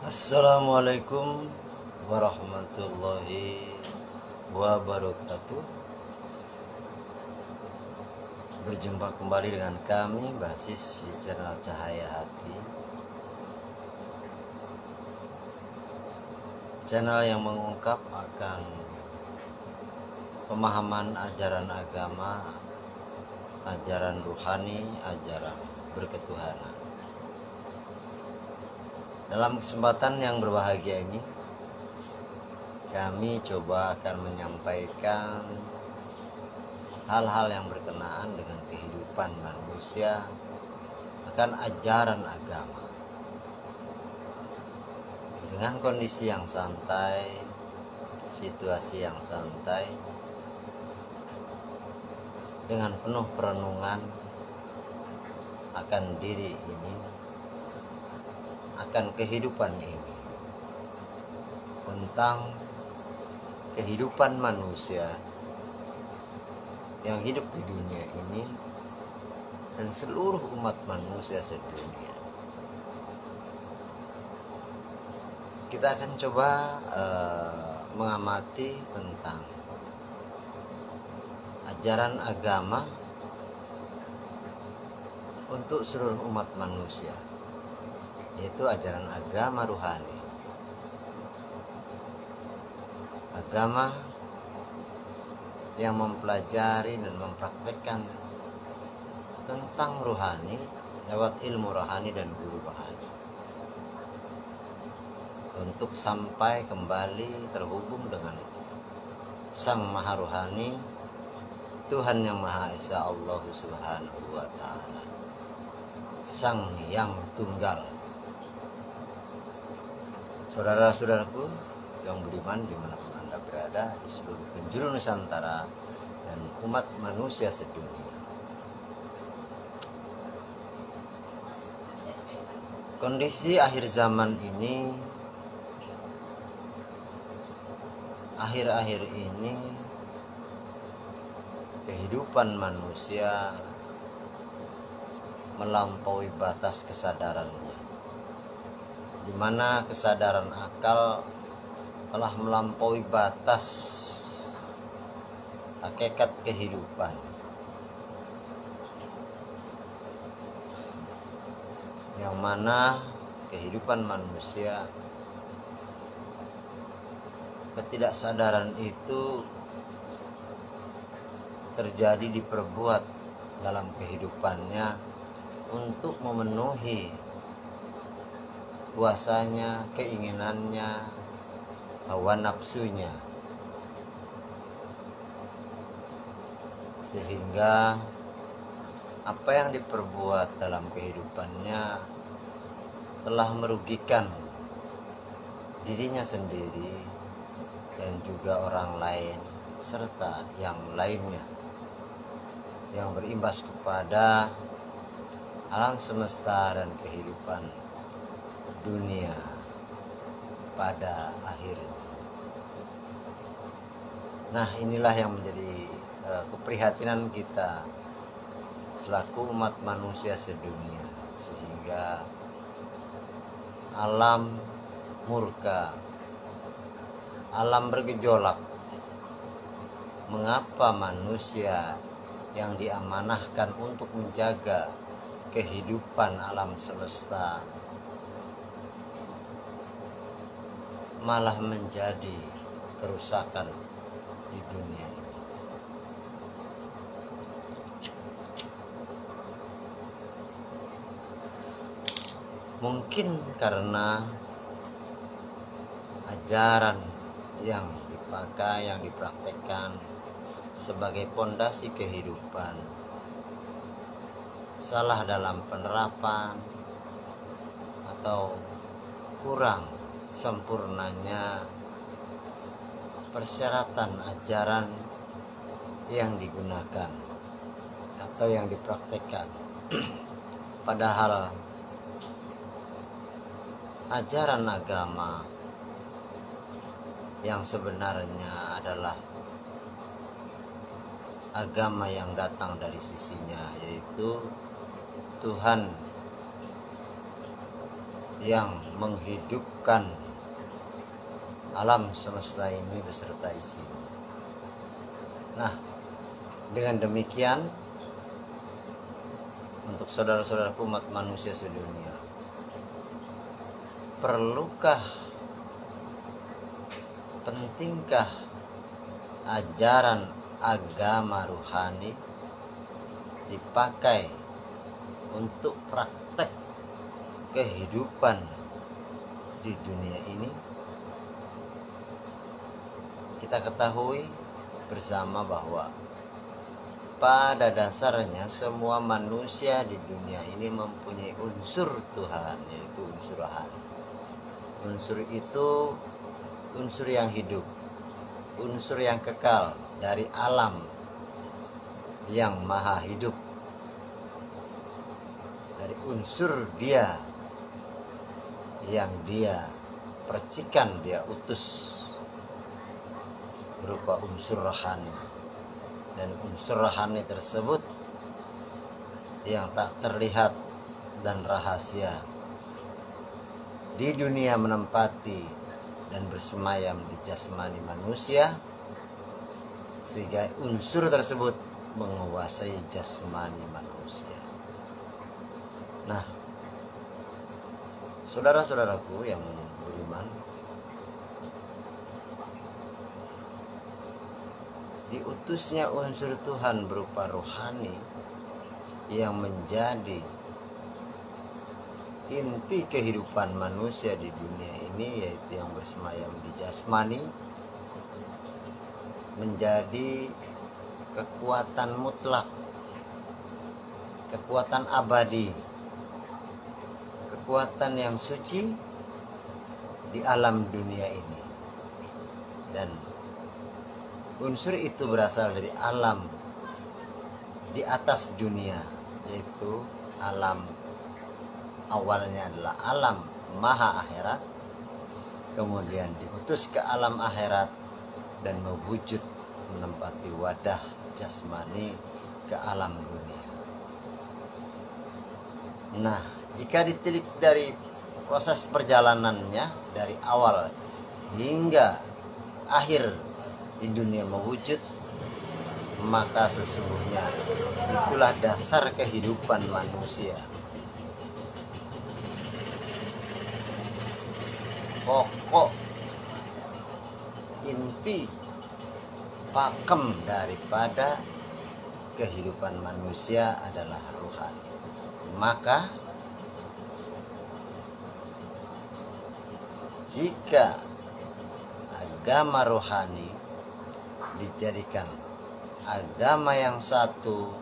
Assalamualaikum warahmatullahi wabarakatuh. Berjumpa kembali dengan kami Basis di channel Cahaya Hati, channel yang mengungkap akan pemahaman ajaran agama, ajaran ruhani, ajaran berketuhanan. Dalam kesempatan yang berbahagia ini, kami coba akan menyampaikan hal-hal yang berkenaan dengan kehidupan manusia, akan ajaran agama, dengan kondisi yang santai, situasi yang santai, dengan penuh perenungan akan diri ini, akan kehidupan ini, tentang kehidupan manusia yang hidup di dunia ini dan seluruh umat manusia sedunia. Kita akan coba mengamati tentang ajaran agama untuk seluruh umat manusia, yaitu ajaran agama ruhani. Agama yang mempelajari dan mempraktekkan tentang rohani lewat ilmu rohani dan guru rohani, untuk sampai kembali terhubung dengan Sang Maha Rohani, Tuhan yang Maha Esa, Allah Subhanahu wa Ta'ala, Sang Yang Tunggal. Saudara-saudaraku yang beriman dimanapun Anda berada di seluruh penjuru Nusantara dan umat manusia sedunia, kondisi akhir zaman ini, akhir-akhir ini, kehidupan manusia melampaui batas kesadarannya, di mana kesadaran akal telah melampaui batas hakikat kehidupan. Yang mana kehidupan manusia, ketidaksadaran itu terjadi diperbuat dalam kehidupannya untuk memenuhi kuasanya, keinginannya, hawa nafsunya, sehingga apa yang diperbuat dalam kehidupannya telah merugikan dirinya sendiri dan juga orang lain serta yang lainnya, yang berimbas kepada alam semesta dan kehidupan dunia pada akhirnya. Nah, inilah yang menjadi keprihatinan kita selaku umat manusia sedunia, sehingga alam murka, alam bergejolak. Mengapa manusia yang diamanahkan untuk menjaga kehidupan alam semesta malah menjadi kerusakan di dunia ini? Mungkin karena ajaran yang dipakai, yang dipraktekkan sebagai pondasi kehidupan salah dalam penerapan, atau kurang sempurnanya persyaratan ajaran yang digunakan atau yang dipraktekkan. Padahal ajaran agama yang sebenarnya adalah agama yang datang dari sisinya, yaitu Tuhan yang menghidupkan alam semesta ini beserta isinya. Nah, dengan demikian, untuk saudara-saudaraku umat manusia sedunia, pentingkah ajaran agama rohani dipakai untuk praktek kehidupan di dunia ini? Kita ketahui bersama bahwa pada dasarnya semua manusia di dunia ini mempunyai unsur Tuhan, yaitu unsur rohani. Unsur itu unsur yang hidup, unsur yang kekal dari alam yang maha hidup, dari unsur dia yang dia percikan, dia utus, berupa unsur rohani. Dan unsur rohani tersebut yang tak terlihat dan rahasia di dunia menempati dan bersemayam di jasmani manusia, sehingga unsur tersebut menguasai jasmani manusia. Nah, saudara-saudaraku yang beriman, diutusnya unsur Tuhan berupa rohani yang menjadi inti kehidupan manusia di dunia ini, yaitu yang bersemayam di jasmani, menjadi kekuatan mutlak, kekuatan abadi, kekuatan yang suci di alam dunia ini. Dan unsur itu berasal dari alam di atas dunia, yaitu alam awalnya adalah alam maha akhirat, kemudian diutus ke alam akhirat dan mewujud menempati wadah jasmani ke alam dunia. Nah, jika ditilik dari proses perjalanannya dari awal hingga akhir di dunia mewujud, maka sesungguhnya itulah dasar kehidupan manusia. Pokok inti pakem daripada kehidupan manusia adalah rohani. Maka jika agama rohani dijadikan agama yang satu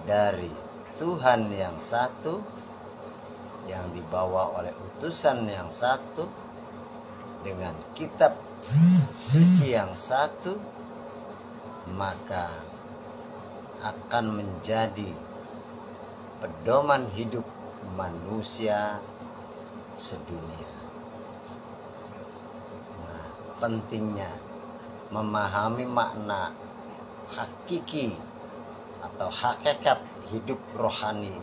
dari Tuhan yang satu, yang dibawa oleh utusan yang satu, dengan kitab suci yang satu, maka akan menjadi pedoman hidup manusia sedunia. Nah, pentingnya memahami makna hakiki atau hakikat hidup rohani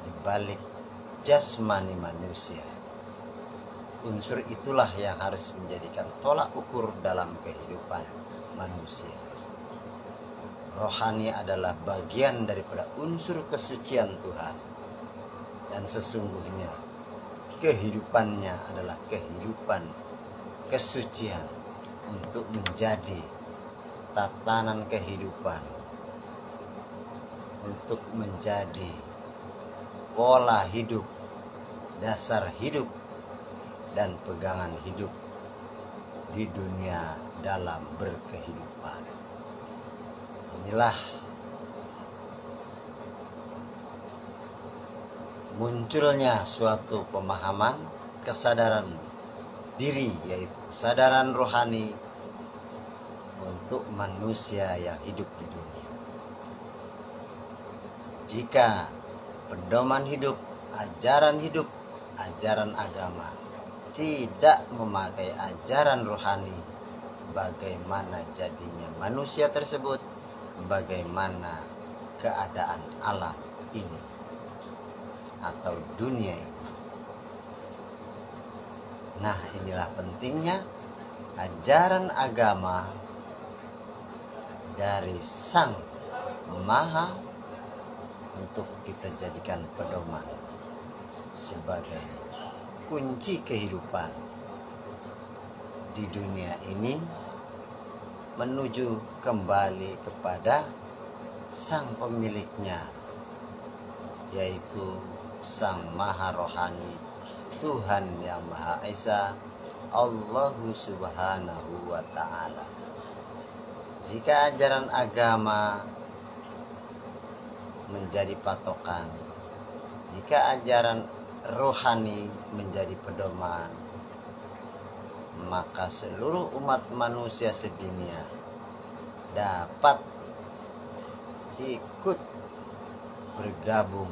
di balik jasmani manusia. Unsur itulah yang harus menjadikan tolak ukur dalam kehidupan manusia. Rohani adalah bagian daripada unsur kesucian Tuhan, dan sesungguhnya kehidupannya adalah kehidupan kesucian untuk menjadi tatanan kehidupan, untuk menjadi pola hidup, dasar hidup, dan pegangan hidup di dunia dalam berkehidupan. Inilah munculnya suatu pemahaman, kesadaran diri, yaitu kesadaran rohani untuk manusia yang hidup di dunia. Jika pedoman hidup, ajaran agama tidak memakai ajaran rohani, bagaimana jadinya manusia tersebut, bagaimana keadaan alam ini atau dunia ini. Nah, inilah pentingnya ajaran agama dari Sang Maha untuk kita jadikan pedoman sebagai kunci kehidupan di dunia ini menuju kembali kepada sang pemiliknya, yaitu Sang Maha Rohani, Tuhan yang Maha Esa, Allah Subhanahu wa Ta'ala. Jika ajaran agama menjadi patokan, jika ajaran rohani menjadi pedoman, maka seluruh umat manusia sedunia dapat ikut bergabung,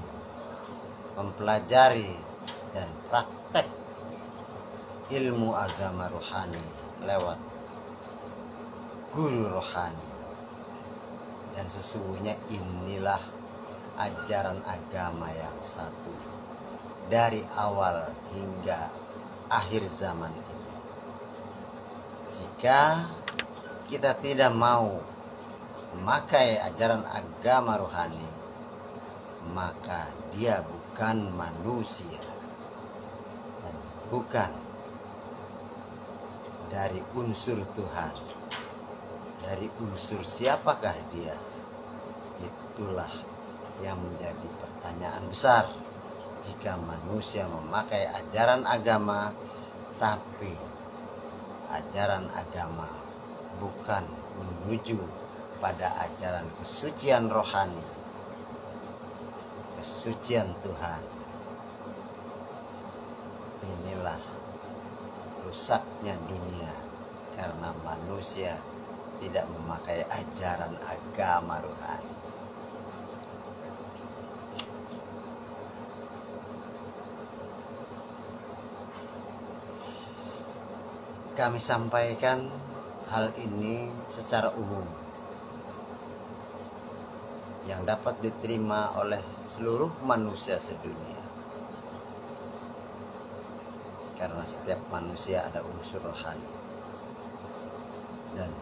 mempelajari dan praktek ilmu agama rohani lewat guru rohani. Dan sesungguhnya inilah ajaran agama yang satu dari awal hingga akhir zaman ini. Jika kita tidak mau memakai ajaran agama rohani, maka dia bukan manusia dan bukan dari unsur Tuhan. Dari unsur siapakah dia? Itulah yang menjadi pertanyaan besar. Jika manusia memakai ajaran agama, tapi ajaran agama bukan menuju pada ajaran kesucian rohani, kesucian Tuhan, inilah rusaknya dunia karena manusia tidak memakai ajaran agama rohani. Kami sampaikan hal ini secara umum yang dapat diterima oleh seluruh manusia sedunia, karena setiap manusia ada unsur rohani, dan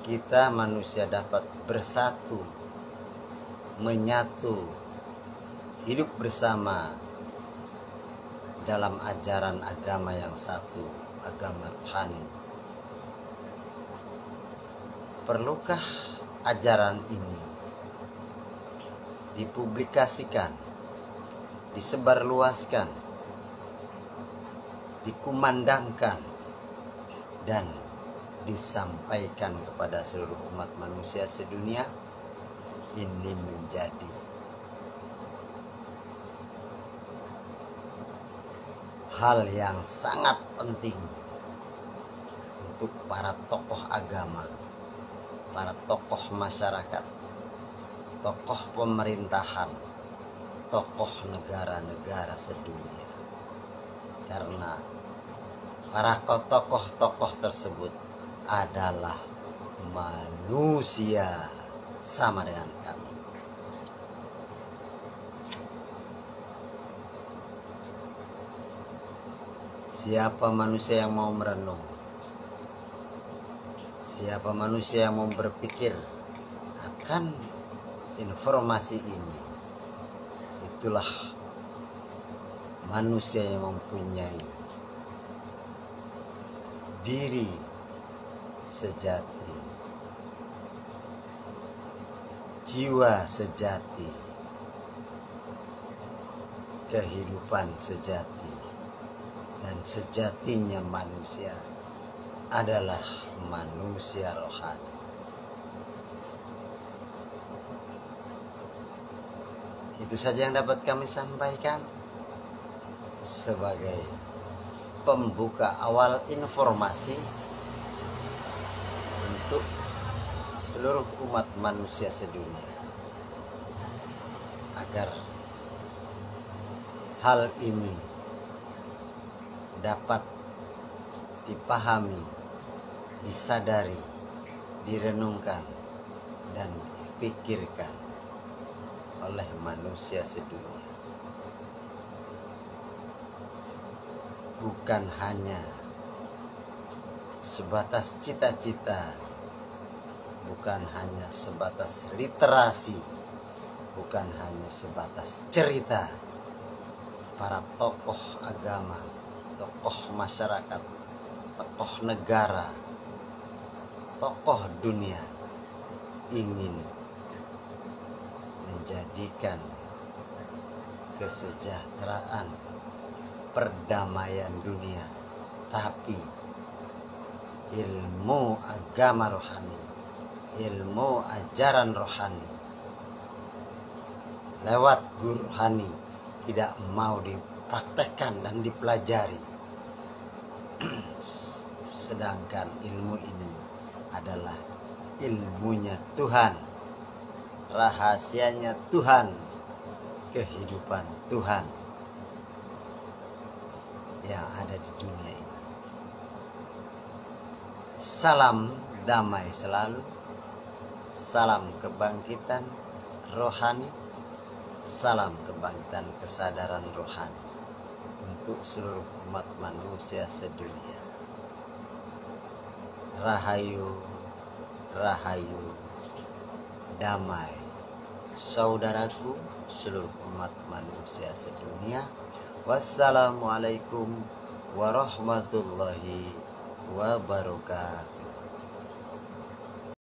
kita manusia dapat bersatu, menyatu, hidup bersama dalam ajaran agama yang satu, agama rohani. Perlukah ajaran ini dipublikasikan, disebarluaskan, dikumandangkan, dan disampaikan kepada seluruh umat manusia sedunia? Ini menjadi hal yang sangat penting untuk para tokoh agama, para tokoh masyarakat, tokoh pemerintahan, tokoh negara-negara sedunia. Karena para tokoh-tokoh tersebut adalah manusia sama dengan kami. Siapa manusia yang mau merenung, siapa manusia yang mau berpikir akan informasi ini, itulah manusia yang mempunyai diri sejati, jiwa sejati, kehidupan sejati. Dan sejatinya manusia adalah manusia rohani. Itu saja yang dapat kami sampaikan sebagai pembuka awal informasi untuk seluruh umat manusia sedunia, agar hal ini dapat dipahami, disadari, direnungkan, dan dipikirkan oleh manusia sedunia. bukan hanya sebatas cita-cita, bukan hanya sebatas literasi, bukan hanya sebatas cerita para tokoh agama, tokoh masyarakat, tokoh negara, tokoh dunia ingin menjadikan kesejahteraan, perdamaian dunia, tapi ilmu agama rohani, ilmu ajaran rohani lewat guru rohani tidak mau dipraktekkan dan dipelajari. Sedangkan ilmu ini adalah ilmunya Tuhan, rahasianya Tuhan, kehidupan Tuhan yang ada di dunia ini. Salam damai selalu, salam kebangkitan rohani, salam kebangkitan kesadaran rohani untuk seluruh umat manusia sedunia. Rahayu, rahayu, damai, saudaraku seluruh umat manusia sedunia. Wassalamualaikum warahmatullahi wabarakatuh.